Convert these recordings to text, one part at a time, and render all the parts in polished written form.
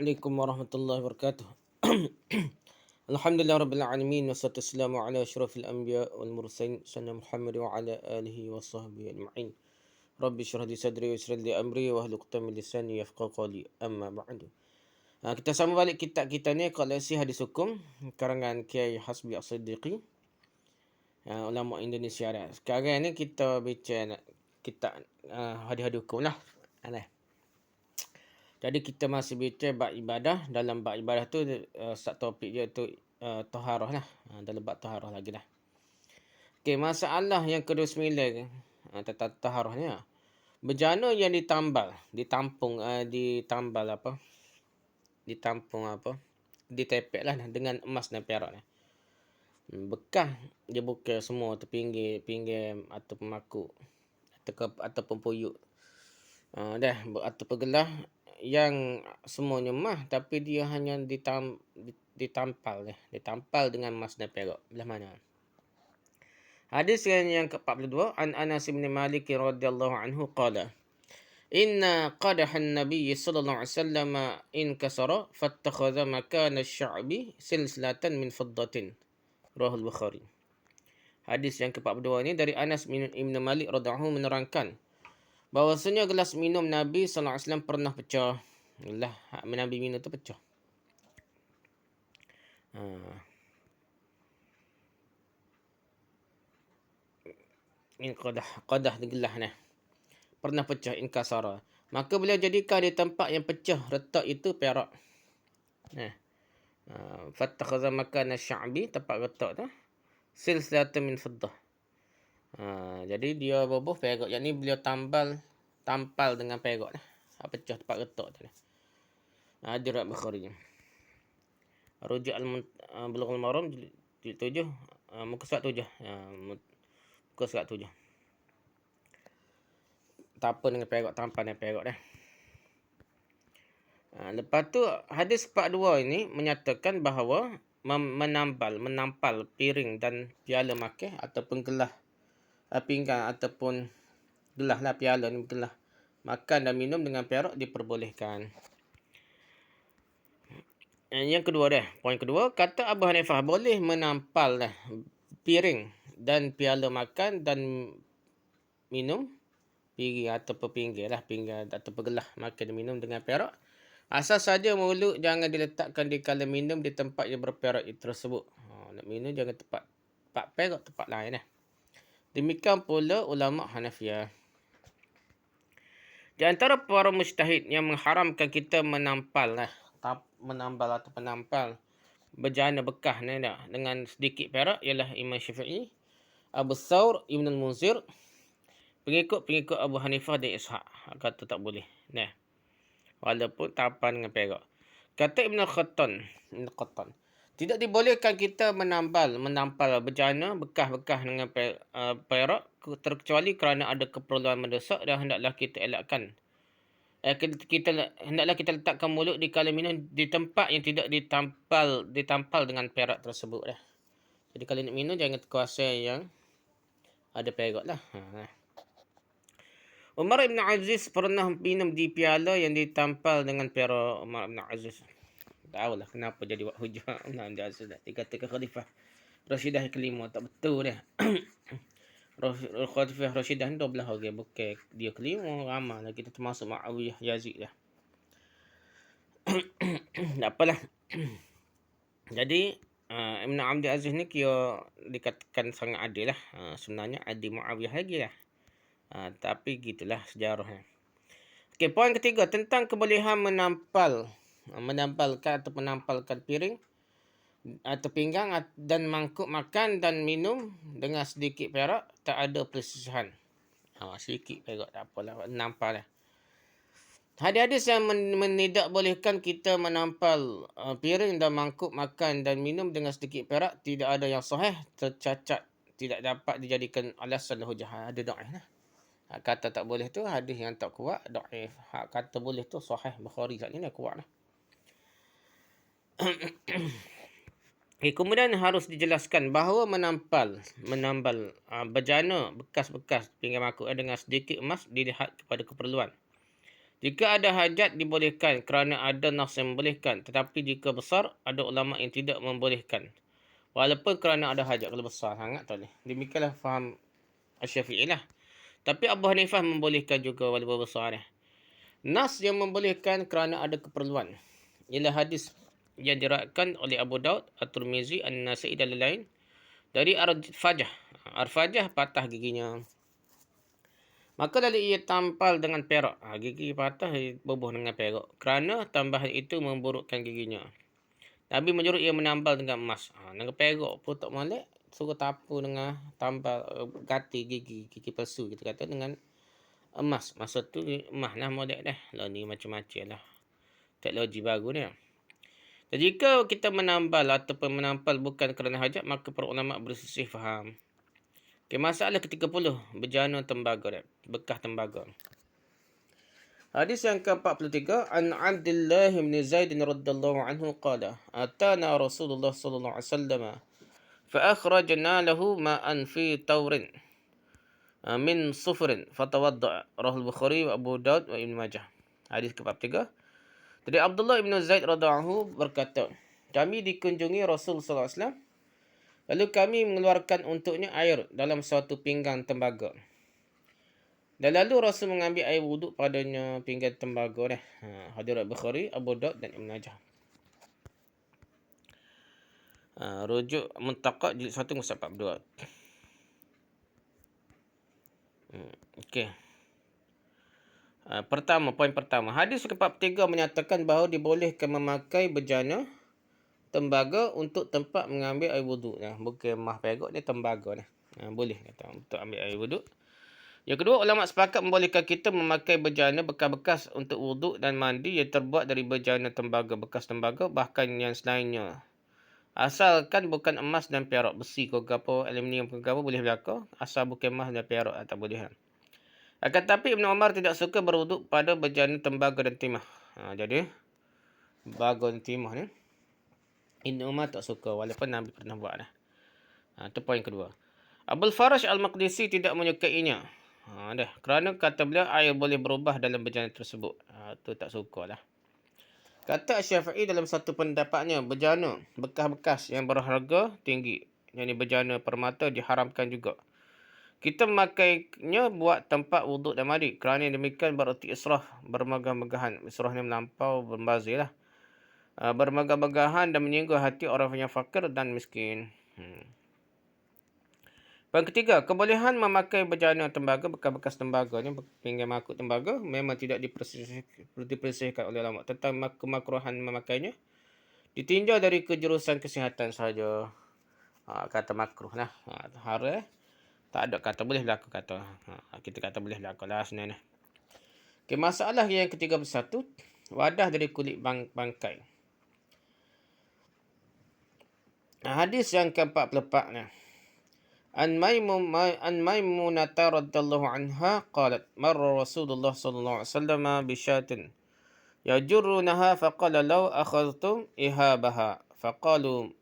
Assalamualaikum warahmatullahi wabarakatuh. Alhamdulillah rabbil alamin wassalatu wassalamu ala asyrafil anbiya wal mursalin sayyidina Muhammad wa ala alihi wa sahbihi ajma'in. Rabbi shrah li sadri wa yassir li amri wa hlul 'uqdatam min lisani yafqahu qawli. Amma ba'du. Kita sambung balik kitab kita ni, koleksi hadis hukum karangan Kiai Hasbi As-Siddiqi, ulama Indonesia dah. Sekarang ni kita bincang kitab hadis-hadis hukum lah. Jadi kita masih bincang bab ibadah. Dalam bab ibadah tu satu topik dia tu taharah lah. Dalam bab taharah lagi lah. Okey, masalah yang ke-29 tentang taharah ni. Bejana yang ditampung apa? Ditampung apa? Ditepek lah dengan emas dan perak ni. Bekas dia bukan semua tu pinggir ataupun makuk ataupun puyuk. Ataupun gelas yang semuanya mah, tapi dia hanya ditampal dengan emas dan perak. Belah mana? Hadis yang ke-42, an Anas bin Malik radhiyallahu anhu qala, inna qadahan nabiy sallallahu alaihi wasallam inkasara fattakhadha makana asy-sya'bi silsilatan min fiddatin. Rahul Bukhari. Hadis yang ke-42 ini dari Anas bin Malik radhiyallahu anhu menerangkan bahwasanya gelas minum Nabi sallallahu alaihi wasallam pernah pecah. Lah, Nabi minum tu pecah. In qadah di gelas ni pernah pecah, inkasara. Maka beliau jadikan di tempat yang pecah retak itu perak. Fattakhadha makana sya'bi, tempat retak tu silsilatan min fiddah. Jadi dia bubuh perak. Yang ni beliau tampal dengan perak lah. Pecah tempat retak tu. Hadis Bukhari. Rujuk Bulughul Maram jilid 7, muka surat 7. Muka surat 7. Tampal dengan perak, tampal dengan perak dah. Lepas tu hadis 42 ini menyatakan bahawa menampal piring dan piala makan ataupun gelas pinggan ataupun gelas lah, piala ni gelas makan dan minum dengan perak diperbolehkan. Yang kedua dah, poin kedua, kata Abu Hanifah boleh menampal piring dan piala makan dan minum, piring ataupun pinggan ataupun gelas makan dan minum dengan perak, asal saja mulut jangan diletakkan di kala minum di tempat yang berperak tersebut. Nak minum jangan tempat perak, tempat lain lah. Demikian pula ulama Hanafiyah. Di antara para mujtahid yang mengharamkan kita menampal bejana bekas ni dengan sedikit perak ialah Imam Syafi'i, Abu Thawr, Ibn al-Munzir, pengikut Abu Hanifah dan Ishaq kata tak boleh. Walaupun tampal dengan perak. Kata Ibn Qattan, tidak dibolehkan kita menampal bejana bekas-bekas dengan perak terkecuali kerana ada keperluan mendesak dan hendaklah kita elakkan. Hendaklah kita letakkan mulut di kala minum di tempat yang tidak ditampal dengan perak tersebut dah. Jadi kalau nak minum jangan kuasai yang ada perak lah. Umar bin Aziz pernah minum di piala yang ditampal dengan perak. Umar bin Aziz, tahulah kenapa jadi buat hujah Umar bin Aziz dah. Dikatakan Khalifah Rashidah yang kelima, tak betul dah. Khalifah Rashidah ni 12 orang, bukan dia kelima, ramai lah. Kita termasuk Muawiyah, Yazid dah. Tak apalah. Jadi Ibn Abdul Aziz ni kira dikatakan sangat adil lah. Sebenarnya adil Muawiyah lagi lah. Tapi gitulah sejarahnya. Okey, poin ketiga tentang kebolehan menampalkan atau menampalkan piring atau pinggang dan mangkuk makan dan minum dengan sedikit perak, tak ada perselisihan. Sedikit perak tak apalah, nampal lah. Hadis-hadis yang tidak bolehkan kita menampal piring dan mangkuk makan dan minum dengan sedikit perak tidak ada yang sahih, tercacat, tidak dapat dijadikan alasan hujah. Ada dhaif lah. Kata tak boleh tu hadis yang tak kuat, dhaif. Kata boleh tu sahih, Bukhari saat ni dah kuat lah. Kemudian harus dijelaskan bahawa menambal bejana bekas-bekas pinggan makuk dengan sedikit emas dilihat kepada keperluan. Jika ada hajat dibolehkan kerana ada nas yang membolehkan. Tetapi jika besar, ada ulama yang tidak membolehkan. Walaupun kerana ada hajat. Kalau besar sangat tak boleh. Demikianlah faham Asy-Syafi'i lah. Tapi Abu Hanifah membolehkan juga walaupun besar. Nas yang membolehkan kerana ada keperluan. Ialah hadis yang diriwayatkan oleh Abu Daud, At-Tirmizi, An-Nasa'i dan lain-lain. Dari Ar-Fajah. Ar-Fajah patah giginya. Maka lalu ia tampal dengan perak. Gigi patah bubuh dengan perak. Kerana tambahan itu memburukkan giginya. Nabi menyuruh ia menambal dengan emas. Dengan perak pun tak molek. Suruh tapu dengan tambal ganti gigi palsu. Kita kata dengan emas. Masa tu emas lah molek dah. Lah ni macam-macam lah. Teknologi baru ni. Dan jika kita menambal ataupun menampal bukan kerana hajat, maka para ulama bersisih faham. Okay, masalah ke-30. Bejana tembaga. Bekas tembaga. Hadis yang ke-43. An Abdullah bin Zaid radhiyallahu anhu qala. Atana Rasulullah sallallahu alaihi wasallam. Fa'akhrajna lahu ma'an fi tawrin. Min sufrin. Fatawadda'a. Rahul Bukhari wa Abu Daud wa Ibn Majah. Hadis ke-43. Dari Abdullah bin Zaid radhiyallahu anhu berkata. Kami dikunjungi Rasul sallallahu alaihi wasallam. Lalu kami mengeluarkan untuknya air dalam suatu pinggan tembaga. Dan lalu Rasul mengambil air wuduk padanya pinggan tembaga. Hadis Bukhari, Abu Daud dan Ibn Majah. Rujuk Muntaqad jilid 1 muka 42. Okey. Poin pertama. Hadis ke-43 menyatakan bahawa dibolehkan memakai bejana tembaga untuk tempat mengambil air wuduk. Bukan mah perak ni, tembaga ni. Boleh kata untuk ambil air wuduk. Yang kedua, ulama sepakat membolehkan kita memakai bejana bekas-bekas untuk wuduk dan mandi yang terbuat dari bejana tembaga, bekas tembaga, bahkan yang selainnya. Asalkan bukan emas dan perak, besi ke apa, aluminium ke apa, boleh berlaku. Asal bukan emas dan perak, tak boleh. Akan tetapi Ibn Umar tidak suka berwuduk pada bejana tembaga dan timah. Jadi, tembaga dan timah ni, Ibn Umar tak suka walaupun Nabi pernah buat dah. Itu poin kedua. Abul Faraj Al-Maqdisi tidak menyukainya. Kerana kata beliau air boleh berubah dalam bejana tersebut. Itu tak suka lah. Kata Syafi'i dalam satu pendapatnya, bejana bekas-bekas yang berharga tinggi, yang bejana permata diharamkan juga. Kita memakainya buat tempat wuduk dan mandi. Kerana demikian berarti israf, bermegah-megahan. Israf ni melampau, berbazir lah. Bermegah-megahan dan menyinggung hati orang yang fakir dan miskin. Yang ketiga, kebolehan memakai bejana tembaga, bekas-bekas tembaga ni, pinggan makuk tembaga, memang tidak dipersihkan oleh ulama. Tentang kemakruhan memakainya, ditinjau dari kejurusan kesihatan sahaja. Kata makruh lah. Haram. Tak ada kata boleh berlaku kata. Kita kata boleh berlaku lah sebenarnya. Okay, masalah yang ke-31. Wadah dari kulit bangkai. Hadis yang ke-44 ni. An Maimunata radhiyallahu anha qalat marra Rasulullah sallallahu alaihi wasallam bi syatin yajurrunaha faqala law akhadhtum ihabaha faqalu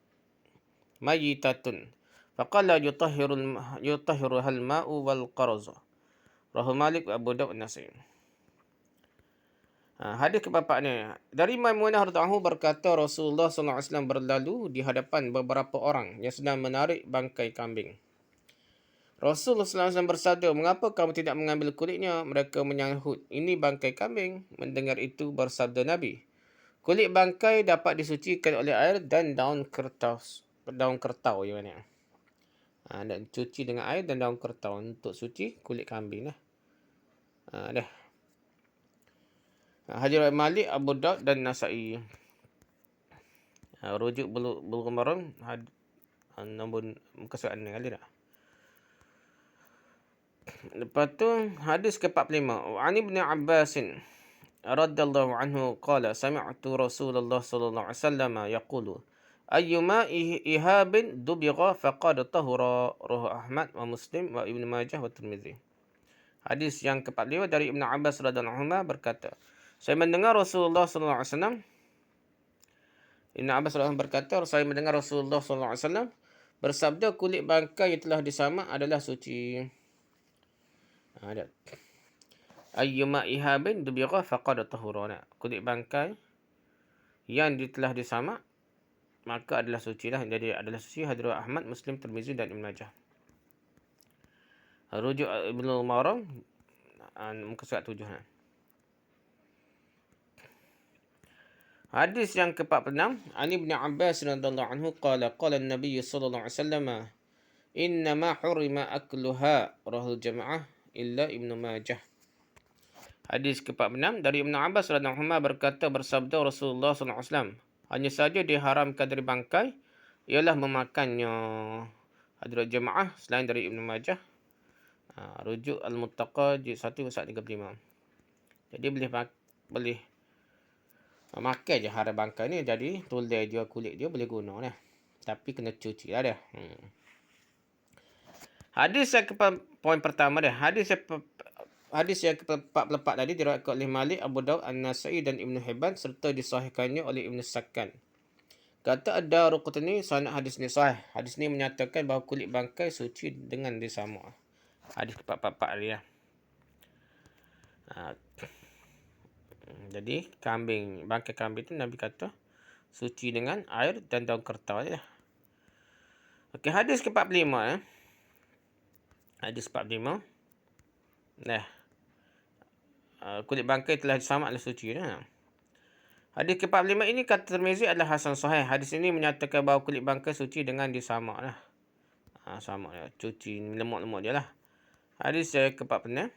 mayitatun faqala yutahhiruha al-ma'u wal qarz. Rawahu Malik wa Abu Daud An-Nasa'i. Hadis ke-4 ni. Dari Maimunah radhiyallahu anha berkata Rasulullah sallallahu alaihi wasallam berlalu di hadapan beberapa orang yang sedang menarik bangkai kambing. Rasulullah SAW bersabda, mengapa kamu tidak mengambil kulitnya? Mereka menyahut, ini bangkai kambing. Mendengar itu bersabda Nabi, kulit bangkai dapat disucikan oleh air dan daun kertau. Dan cuci dengan air dan daun kertau untuk suci kulit kambing. Hadis Malik, Abu Daud dan Nasa'i. Rujuk Bulughul Maram nombor muka surat ni kali dah. Lepas tu hadis ke-45. An Ibn Abbas radhiyallahu anhu qala sami'tu Rasulullah sallallahu alaihi wasallam yaqulu ayyuma ihabin dubigha faqad tahura. Rawahu Ahmad wa Muslim wa Ibn Majah wa Tirmizi. Hadis yang ke-45 dari Ibn Abbas radhiyallahu anhu berkata, saya mendengar Rasulullah sallallahu alaihi wasallam. Ibn Abbas radhiyallahu anhu berkata, saya mendengar Rasulullah sallallahu alaihi wasallam bersabda, kulit bangkai yang telah disamak adalah suci. Ayyuma ihabin dubira faqad tahurana. Kulit bangkai yang telah disamak maka adalah suci lah. Jadi adalah suci. Hadrat Ahmad, Muslim, Tirmizi dan Ibn Majah. Rujuk Ibnu Maram muka surat 7. Hadis yang ke-46, Ali bin Abbas radhiyallahu anhu qala an-nabiy sallallahu alaihi wasallam innama hurima akluha rahul jamaah illa Ibnu Majah. Hadis ke-46 dari Ibnu Abbas radhiyallahu anhu berkata bersabda Rasulullah sallallahu alaihi wasallam, hanya saja diharamkan dari bangkai ialah memakannya hadrat jamaah selain dari Ibnu Majah. Rujuk Al-Muttaqa jilid 1 halaman 35. Jadi boleh makan je haram bangkai ni, jadi tulai dia, kulit dia boleh guna lah. Tapi kena cuci lah dia. Hadis yang poin pertama dia. Hadis yang ke-44 tadi diriwayatkan oleh Malik, Abu Daud, An-Nasa'i dan Ibn Hibban serta disahihkannya oleh Ibn Sakkan. Kata Ad-Darqutni, sanad hadis ni sahih. Hadis ni menyatakan bahawa kulit bangkai suci dengan disamak. Hadis ke-44 tadi lah. Jadi bangkai kambing tu Nabi kata suci dengan air dan daun kertau je lah. Okey, hadis ke-45 Hadis 45. Kulit bangkai telah disamak adalah suci dah. Hadis ke-45 ini kata Tirmizi adalah hasan sahih. Hadis ini menyatakan bahawa kulit bangkai suci dengan disamak lah. Samak lah. Cuci lemuk-lemuk dia lah. Hadis ke-46.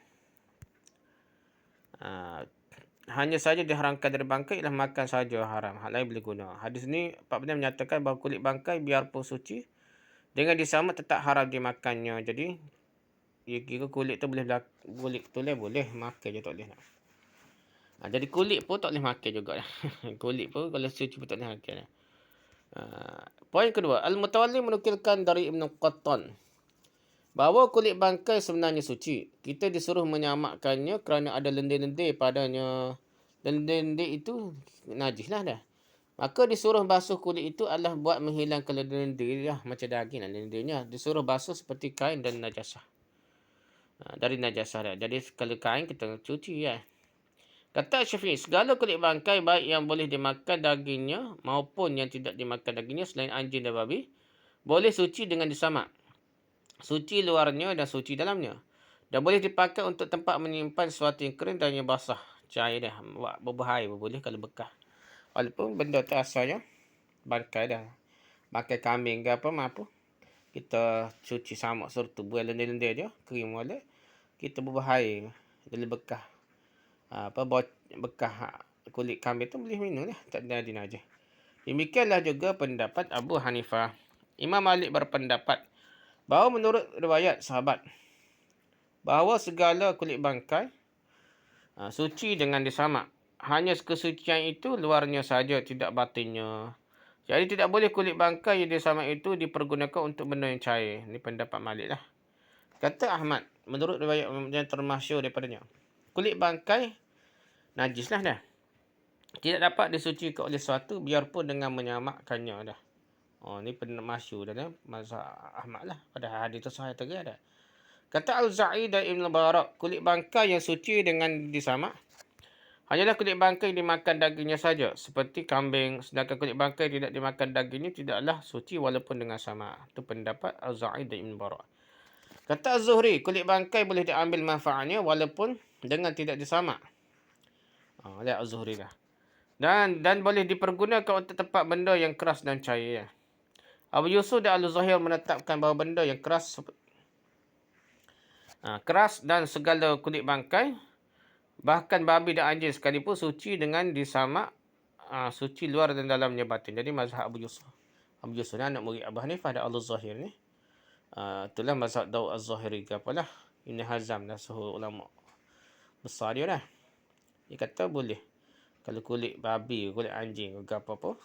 Hanya saja diharamkan dari bangkai ialah makan saja haram. Hal lain boleh guna. Hadis ni 40 menyatakan bahawa kulit bangkai biarpun suci dengan disamak tetap haram dimakannya. Jadi kira kulit tu boleh boleh makan je, tak boleh nak. Jadi kulit pun tak boleh makan juga lah. Kulit pun kalau suci pun tak boleh makan lah. Poin kedua, Al-Mutawalli menukilkan dari Ibn Qattan bahawa kulit bangkai sebenarnya suci. Kita disuruh menyamakkannya kerana ada lendir-lendir padanya. Lendir-lendir itu najis lah dah. Maka disuruh basuh kulit itu adalah buat menghilangkan lendir-lendir lah. Macam daging lah lendirnya. Disuruh basuh seperti kain dan najasah. Dari najasah dah. Jadi kalau kain kita cuci lah. Kata Syafi'i, segala kulit bangkai baik yang boleh dimakan dagingnya maupun yang tidak dimakan dagingnya selain anjing dan babi boleh suci dengan disamak. Suci luarnya dan suci dalamnya. Dan boleh dipakai untuk tempat menyimpan sesuatu yang kering dan yang basah. Cair dah. Berbahaya boleh kalau bekas. Walaupun benda tu asalnya bangkai dah. Bangkai kambing ke apa. Kita cuci samak serta buat lendir-lendir dia. Kering boleh. Kita berbahaya. Jadi bekas. Bekas kulit kambing tu boleh minum lah. Tak ada najis. Demikianlah juga pendapat Abu Hanifah. Imam Malik berpendapat bahawa menurut riwayat sahabat bahawa segala kulit bangkai suci dengan disamak. Hanya kesucian itu luarnya saja, tidak batinnya. Jadi tidak boleh kulit bangkai yang disamak itu dipergunakan untuk benda yang cair. Ini pendapat Malik lah. Kata Ahmad, menurut riwayat yang termasyhur daripadanya, kulit bangkai najis lah dah. Tidak dapat disucikan oleh sesuatu biarpun dengan menyamakkannya dah. Ni masyhur dah mazhab Ahmad lah. Pada hadis tu sahih tadi ada. Kata Al-Za'i dan Ibn Barak, kulit bangkai yang suci dengan disamak hanyalah kulit bangkai yang dimakan dagingnya saja, seperti kambing. Sedangkan kulit bangkai tidak dimakan dagingnya tidaklah suci walaupun dengan sama. Itu pendapat Al-Za'i dan Ibn Barak. Kata Az-Zuhri, kulit bangkai boleh diambil manfaatnya walaupun dengan tidak disamak. Lihat Az-Zuhri dah. Dan boleh dipergunakan untuk tempat benda yang keras dan cair. Abu Yusuf dan Al-Zahir menetapkan bahawa benda yang keras dan segala kulit bangkai, bahkan babi dan anjing sekalipun suci dengan disamak, suci luar dan dalamnya batin. Jadi mazhab Abu Yusuf. Abu Yusuf ni anak murid Abu Hanifah dan Al-Zahir ni. Itulah mazhab Daud Az-Zahiri ke apalah. Ibn Hazm dah suruh ulama besar dia dah. Dia kata boleh. Kalau kulit babi, kulit anjing ke apa-apa,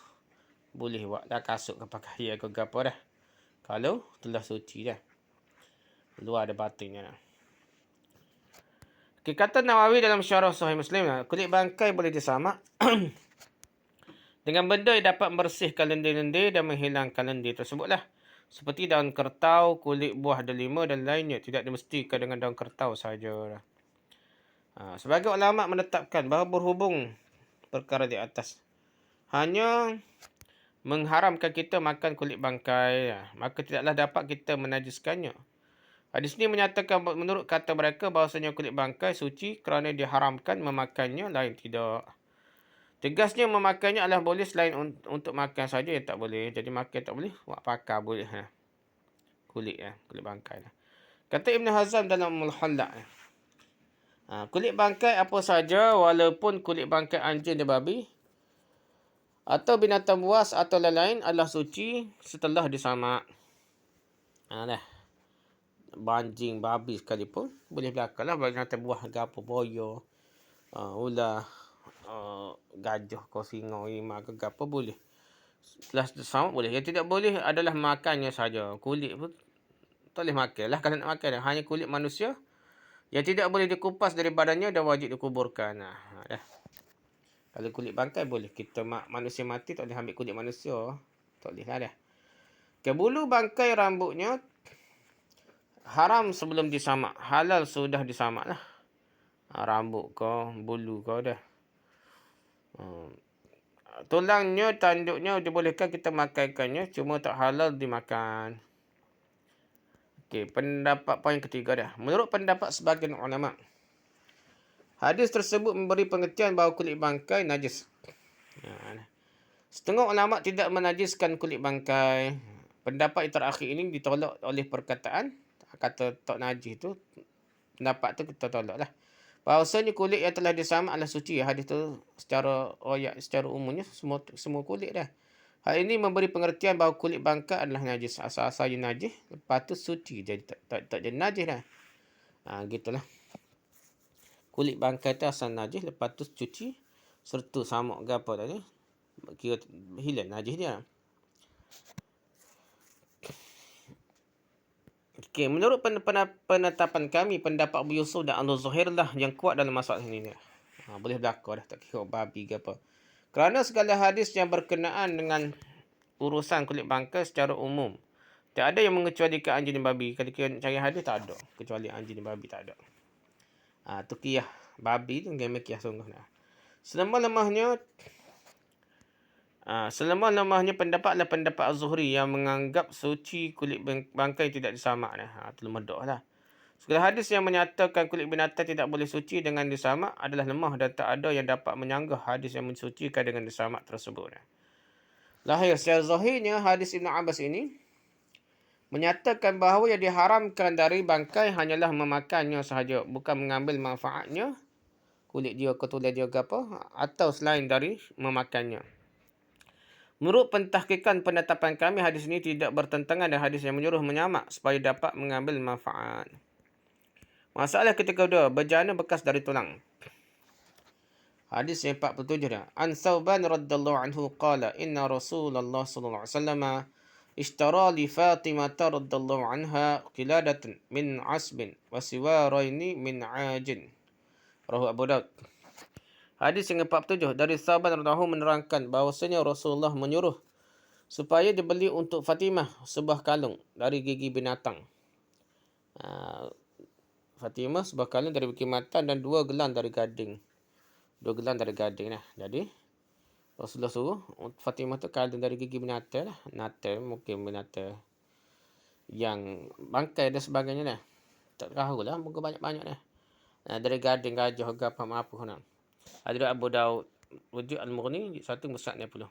boleh buat dah kasut ke pakaian ke apa dah. Kalau telah suci dah. Luar ada batinnya dah. Kata Nawawi dalam Syarah Sahih Muslim, kulit bangkai boleh disamak dengan benda yang dapat membersihkan lendir-lendir dan menghilangkan lendir tersebutlah. Seperti daun kertau, kulit buah delima dan lainnya. Tidak dimestikan dengan daun kertau saja. Sebagai ulama menetapkan bahawa berhubung perkara di atas hanya mengharamkan kita makan kulit bangkai, maka tidaklah dapat kita menajiskannya. Hadis ini menyatakan menurut kata mereka bahawasanya kulit bangkai suci kerana diharamkan memakannya, lain tidak. Tegasnya memakannya adalah boleh selain untuk makan saja yang tak boleh. Jadi makan tak boleh, buat pakar boleh. Kulit bangkai. Kata Ibn Hazm dalam Al-Halla, kulit bangkai apa saja walaupun kulit bangkai anjing dan babi atau binatang buas atau lain-lain adalah suci setelah disamak. Anjing, babi sekalipun boleh belakang lah. Binatang buas, gapo, boyo, ular, gajah, singa, rimau ke gapo boleh. Setelah disamak boleh. Yang tidak boleh adalah makannya saja. Kulit pun tak boleh makan lah kalau nak makan. Hanya kulit manusia yang tidak boleh dikupas dari badannya dan wajib dikuburkan. Kalau kulit bangkai boleh. Kita manusia mati tak boleh ambil kulit manusia. Tak boleh lah dah. Bulu bangkai rambutnya haram sebelum disamak. Halal sudah disamak lah. Rambut kau, bulu kau dah. Tulangnya, tanduknya dibolehkan kita makankannya. Cuma tak halal dimakan. Pendapat poin ketiga dah. Menurut pendapat sebahagian ulama, hadis tersebut memberi pengertian bahawa kulit bangkai najis. Setengah ulama tidak menajiskan kulit bangkai. Pendapat yang terakhir ini ditolak oleh perkataan kata tak najis tu. Pendapat tu kita tolak lah. Bahawasanya kulit yang telah disamak adalah suci. Hadis tu secara umumnya semua kulit dah. Hal ini memberi pengertian bahawa kulit bangkai adalah najis. Asal-asalnya najis, lepas tu suci. Jadi tak jadi najis dah. Gitulah. Kulit bangkai tu asal najis, lepas tu cuci, serta samak ke apa tadi. Kira hilang najis dia. Menurut penetapan kami, pendapat Abu Yusuf dan Al-Zuhair lah yang kuat dalam masalah ini. Boleh berlaku dah, tak kira babi ke apa. Kerana segala hadis yang berkenaan dengan urusan kulit bangkai secara umum, tak ada yang mengecualikan anjing dan babi. Kalau kita cari hadis, tak ada. Kecuali anjing dan babi, tak ada. Tu kiyah. Babi tu game kiyah sungguh. Selama-lamanya pendapat adalah pendapat Az-Zuhri yang menganggap suci kulit bangkai tidak disamak. Itu lemah dah lah. Segala hadis yang menyatakan kulit binatang tidak boleh suci dengan disamak adalah lemah dan tak ada yang dapat menyanggah hadis yang mensucikan dengan disamak tersebut. Lahir secara zahirnya hadis Ibn Abbas ini menyatakan bahawa yang diharamkan dari bangkai hanyalah memakannya sahaja, bukan mengambil manfaatnya, kulit dia, ketulan dia ke apa, atau selain dari memakannya. Menurut pentahkikan penetapan kami, hadis ini tidak bertentangan dengan hadis yang menyuruh menyamak supaya dapat mengambil manfaat. Masalah ketika kedua, bejana bekas dari tulang. Hadis yang 47 dia. An Thawban radhiyallahu anhu qala inna Rasulullah sallallahu alaihi wasallam ishtara li Fatimah radhiyallahu anha qiladatan min asbin wa siwaraini min ajin. Rawahu Abu Daud. Hadis yang 47 dari Thawban radhiyallahu menerangkan bahawasanya Rasulullah menyuruh supaya dibeli untuk Fatimah sebuah kalung dari gigi binatang. Fatimah sebuah kalung dari gigi binatang dan 2 gelang dari gading. 2 gelang dari gading lah. Jadi Rasulullah suruh Fatimah tu kalung dari gigi binatang lah. Binatang mungkin binatang yang bangkai dan sebagainya lah. Tak tahu lah, mungkin banyak-banyak lah. Dari gading, gajah, apa nak. Ada Abu Daud, Wujud Al-Mughni, 1 Musnad 60.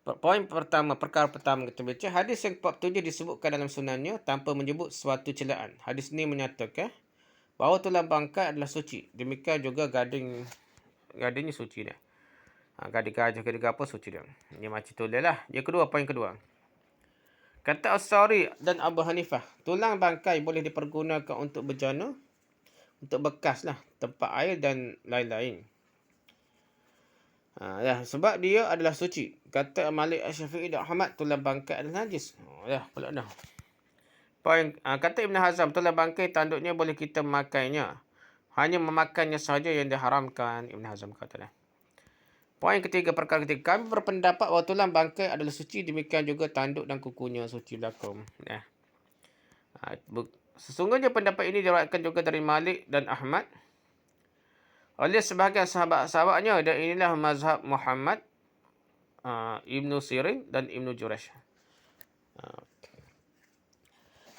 Perkara pertama kita baca, hadis yang 47 disebutkan dalam sunannya tanpa menyebut suatu celaan. Hadis ini menyatakan bahawa tulang bangkai adalah suci. Demikian juga gadingnya suci dah. Gading gajah, gading apa suci dah. Ini macam tu lah. Yang kedua, poin kedua. Kata As-Sari dan Abu Hanifah, tulang bangkai boleh dipergunakan untuk bejana, untuk bekas lah, tempat air dan lain-lain. Sebab dia adalah suci. Kata Malik Asy-Syafi'i dan Ahmad, tulang bangkai adalah najis. Pula dah. Kata Ibn Hazm, tulang bangkai tanduknya boleh kita memakannya. Hanya memakannya sahaja yang diharamkan. Ibn Hazm kata dah. Poin ketiga, perkara ketiga. Kami berpendapat bahawa tulang bangkai adalah suci. Demikian juga tanduk dan kukunya suci lakum. Sesungguhnya pendapat ini diriwayatkan juga dari Malik dan Ahmad oleh sebahagian sahabat-sahabatnya, dan inilah mazhab Muhammad, Ibnu Sirin dan Ibnu Jurayj.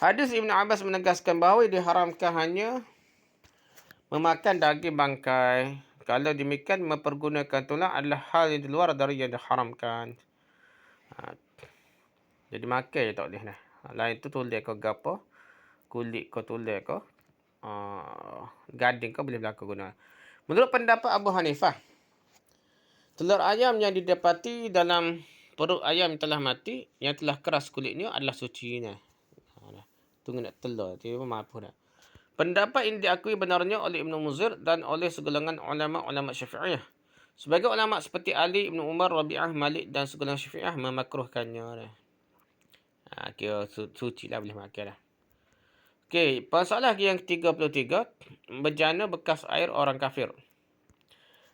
Hadis Ibnu Abbas menegaskan bahawa diharamkan hanya memakan daging bangkai. Kalau demikian, mempergunakan tulang adalah hal yang di luar dari yang diharamkan. Jadi makan je tak boleh dah. Lain tu tulang kau gapo, kulit kau tulang kau, gading kau boleh berlaku guna. Menurut pendapat Abu Hanifah, telur ayam yang didapati dalam perut ayam yang telah mati, yang telah keras kulitnya adalah suci. Tunggu nak telur. Dia pun mampu dah. Pendapat ini diakui benarnya oleh Ibn Muzir dan oleh segolongan ulama-ulama Syafi'iyah. Sebagai ulama seperti Ali, Ibn Umar, Rabi'ah, Malik dan segolongan Syafi'iyah memakruhkannya. Kira suci lah, boleh makan lah. Okey, masalah yang ke-33, bejana bekas air orang kafir.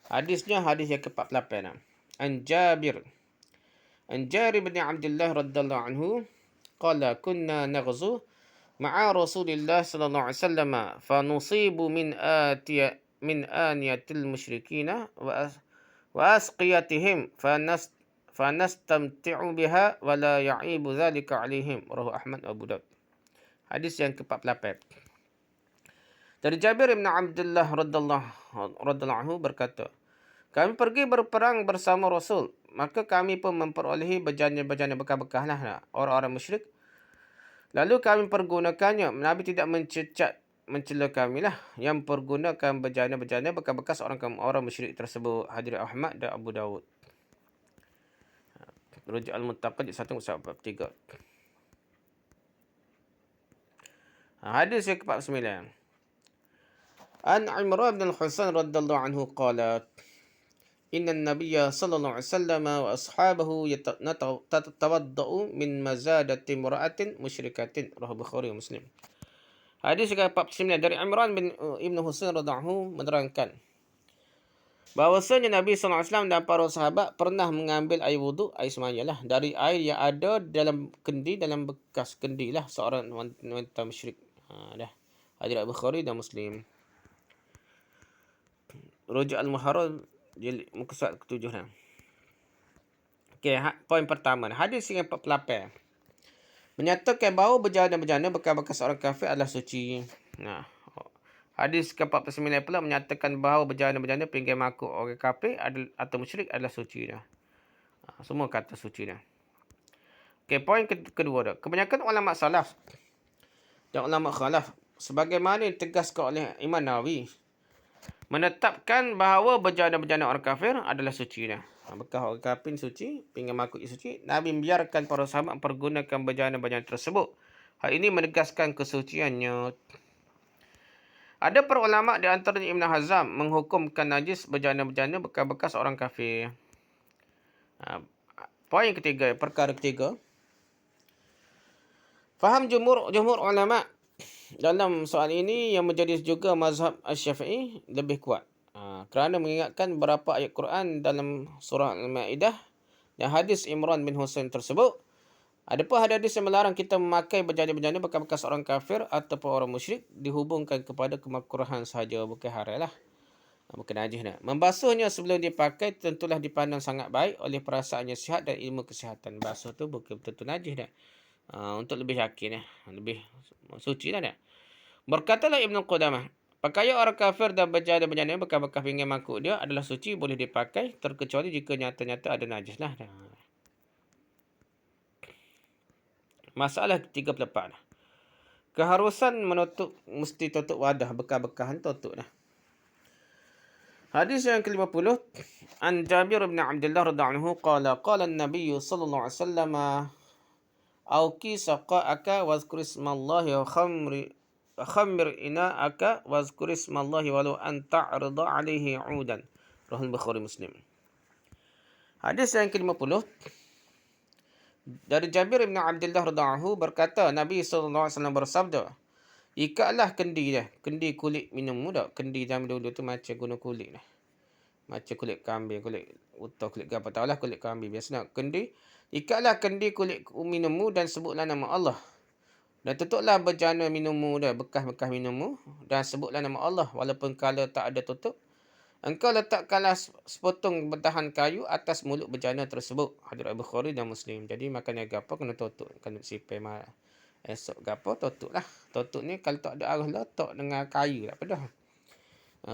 Hadisnya hadis yang ke-48. An Jabir bin Abdullah radhiyallahu anhu qala kunna naghzu ma'a Rasulillah sallallahu alaihi wasallam fa nusibu min aniyatil musyrikina wa asqiyatihim fanastamti'u biha wa la ya'ibu dhalika alaihim. Rawahu Ahmad Abu Daud. Hadis yang ke-48. Dari Jabir bin Abdullah radhiyallahu anhu berkata, kami pergi berperang bersama Rasul, maka kami pun memperolehi bejana-bejana bekas-bekas lah orang-orang musyrik. Lalu kami pergunakannya. Nabi tidak mencela kami lah yang pergunakan bejana-bejana bekas-bekas orang musyrik tersebut. Hadis Ahmad dan Abu Dawud. Rujuk Al-Muttaqid 143. Hadis yang ke-49. An Imran bin Al-Husain radhiyallahu anhu qala Inna an-nabiyya sallallahu alaihi wasallam wa ashabahu yatawaddau min mazadati imra'atin musyrikatin. Rawahu Bukhari wa Muslim. Hadis ke-49 dari Imran bin Ibn Husain radhiyallahu anhu menerangkan bahawasanya Nabi sallallahu alaihi wasallam dan para sahabat pernah mengambil air wuduk, air semayang lah, dari air yang ada dalam kendi, dalam bekas kendi lah seorang wanita musyrik. Hadis Bukhari dan Muslim. Rujuk Al-Muharrar muka surat ke-7 dah. Okey, poin pertama. Hadis yang 48 menyatakan bahawa bejana-bejana bekas-bekas orang kafir adalah suci. Hadis ke-49 pula menyatakan bahawa bejana-bejana pinggan makuk orang kafir atau musyrik adalah suci dah. Semua kata suci dah. Okey, poin kedua dah. Kebanyakan ulama salaf dan ulama khalaf sebagaimana ditegaskan oleh Imam Nawawi menetapkan bahawa bejana-bejana orang kafir adalah suci dah. Bekas orang kafir suci, pinggan makuk suci. Nabi membiarkan para sahabat pergunakan bejana-bejana tersebut. Hal ini menegaskan kesuciannya. Ada para ulama di antaranya Ibn Hazm menghukumkan najis bejana-bejana bekas-bekas orang kafir. Poin ketiga, perkara ketiga. Faham jumhur ulama dalam soal ini yang menjadi juga mazhab Asy-Syafi'i lebih kuat. Kerana mengingatkan beberapa ayat Quran dalam surah Al-Ma'idah dan hadis Imran bin Husain tersebut. Adapun hadis yang melarang kita memakai bejana-bejana bekas-bekas orang kafir ataupun orang musyrik dihubungkan kepada kemakruhan sahaja, bukan haram lah. Bukan najis dah. Membasuhnya sebelum dipakai tentulah dipandang sangat baik oleh perasaannya sihat dan ilmu kesihatan. Basuh tu bukan betul-betul najis dah. Untuk lebih yakin lebih suci dah. Berkatalah Ibn Qudamah, pakaian orang kafir dan bejana-bejana bekas-bekas pinggan makuk dia adalah suci, boleh dipakai terkecuali jika nyata-nyata ada najis lah. Masalah 34. Keharusan menutup, mesti tutup wadah bekas-bekasan tutup dah. Hadis yang ke-50. An Jabir bin Abdullah radhiyallahu anhu qala an-nabiy sallallahu alaihi wasallam auqi saqa'aka wazkur ismallahi wa khammir ina'aka wazkur ismallahi walau an ta'rida alaihi 'udan. Rawahu Bukhari Muslim. Hadis yang ke-50 dari Jabir bin Abdullah radhiyallahu anhu berkata Nabi sallallahu alaihi wasallam bersabda, ikatlah kendi dah, kendi kulit minum dah. Kendi zaman dulu tu macam guna kulit dah. Macam kulit kambing, kulit utuh, kulit apa tahulah, kulit kambing biasa nak. Kendi, ikatlah kendi kulit minummu dan sebutlah nama Allah. Dan tutuplah bejana minummu dah, bekas-bekas minummu, dan sebutlah nama Allah walaupun kala tak ada tutup. Engkau letakkanlah sepotong bentahan kayu atas mulut bejana tersebut. Hadis Al-Bukhari dan Muslim. Jadi makan gapo kena tutup. Kena sipai esok gapo tutup lah. Tutup ni kalau tak ada arah letak dengan kayu tak apa dah.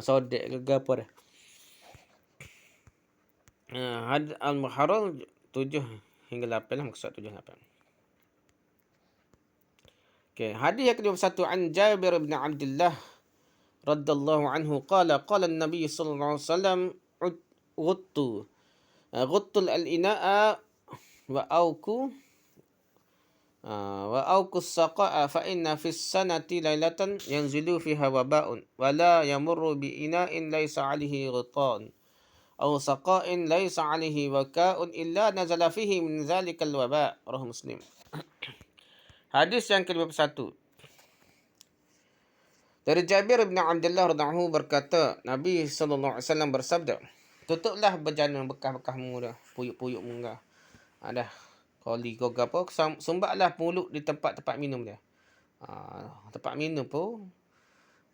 Sodek ke gapo dah. Hadis Al-Muharram 7 hingga 8 lah. Maksud 7 8. Okay. Hadis yang ke-21 an Jabir bin Abdullah radhiyallahu anhu qala an-nabiy sallallahu alaihi wasallam غطوا الإناء وأوكوا السقاء فإن في السنة ليلة ينزل فيها وباء ولا يمر بإناء ليس عليه غطاء أو سقاء ليس عليه وكاء إلا نزل فيه من ذلك الوباء. رواه Muslim. Hadis yang ke-21. Dari Jabir bin Abdullah radhiyallahu berkata, Nabi sallallahu alaihi wasallam bersabda, tutuplah bejana bekas-bekasmu dah, puyuk-puyukmu dah. Dah koli kau apa, sumbaklah mulut di tempat-tempat minum dia. Tempat minum pun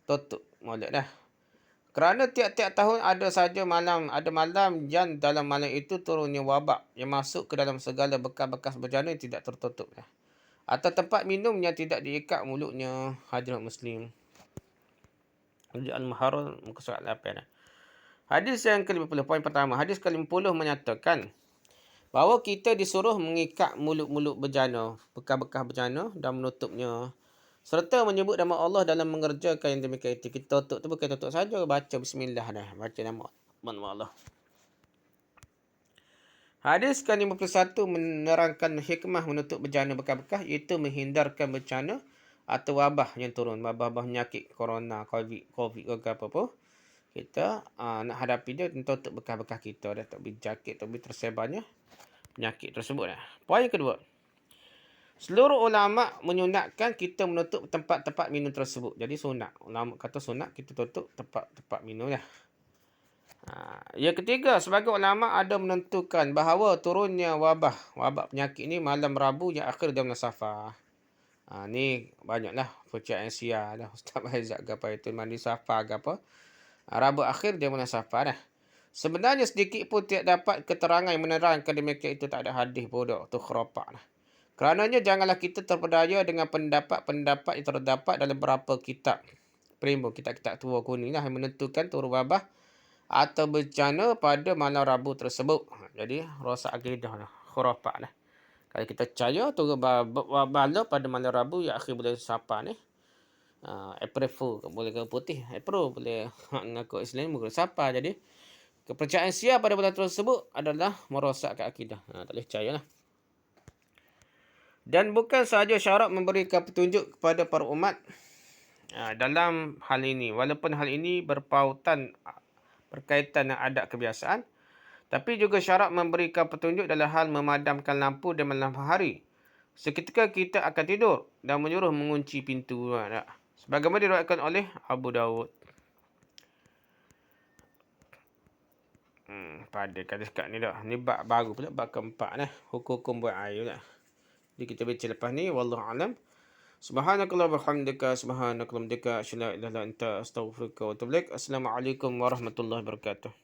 tutup mulut dah. Kerana tiap-tiap tahun ada malam yang dalam malam itu turunnya wabak yang masuk ke dalam segala bekas-bekas bejana yang tidak tertutup dah. Atau tempat minum yang tidak diikat mulutnya. Hadis Muslim. Al-Muharram muka surat 8 dah. Hadis yang ke-50, poin pertama. Hadis ke-50 menyatakan bahawa kita disuruh mengikat mulut-mulut bejana, bekas-bekas bejana dan menutupnya. Serta menyebut nama Allah dalam mengerjakan yang demikian itu. Kita tutup tu bukan tutup saja, baca bismillah dah. Baca nama Allah. Hadis ke-51 menerangkan hikmah menutup bejana bekas-bekas iaitu menghindarkan bencana atau wabah yang turun. Wabah penyakit corona, COVID ke apa-apa. Kita nak hadapi dia tutup bekas-bekas kita. Dah tak berjakit, tak tersebarnya penyakit tersebut. Poin kedua. Seluruh ulama' menyunatkan kita menutup tempat-tempat minum tersebut. Jadi sunat. Ulama' kata sunat kita tutup tempat-tempat minum dah. Yang ketiga, sebagai ulama' ada menentukan bahawa turunnya wabah penyakit ni malam Rabu yang akhir dalam Safar. Ni banyaklah percayaan Syiah dah. Ustaz Haizat ke apa itu mandi Safar ke apa. Rabu akhir dia mula Safar dah. Sebenarnya sedikit pun tidak dapat keterangan yang menerangkan demikian itu, tak ada hadis bodoh tu khurafat dah. Kerananya janganlah kita terpedaya dengan pendapat-pendapat yang terdapat dalam beberapa kitab primbon, kitab-kitab tua kuning lah yang menentukan turun wabah atau bencana pada malam Rabu tersebut. Jadi rosak akidah lah, khurafat lah. Kalau kita percaya turun bala pada malam Rabu yang akhir bulan Safar ni, April Fool boleh ke putih, April boleh mengaku Islam bukan Safar. Jadi kepercayaan Syiah pada bulan tersebut adalah merosakkan akidah. Tak boleh percaya lah. Dan bukan sahaja syarat memberikan petunjuk kepada para umat dalam hal ini. Walaupun hal ini berkaitan dengan adat kebiasaan, tapi juga syarat memberikan petunjuk dalam hal memadamkan lampu di malam hari. Seketika kita akan tidur dan menyuruh mengunci pintu. Sebagaimana diriwayatkan oleh Abu Dawud. Pada kata sekat ni dah. Ni bab baru pula, bab keempat dah. Hukum-hukum buat air dah. Jadi kita baca lepas ni. Wallahu alam. Subhanakallah wa hamdika. Subhanakallah wa hamdika. Asyhadu an la ilaha illa anta astaghfiruka wa atubu ilaik. Assalamualaikum warahmatullahi wabarakatuh.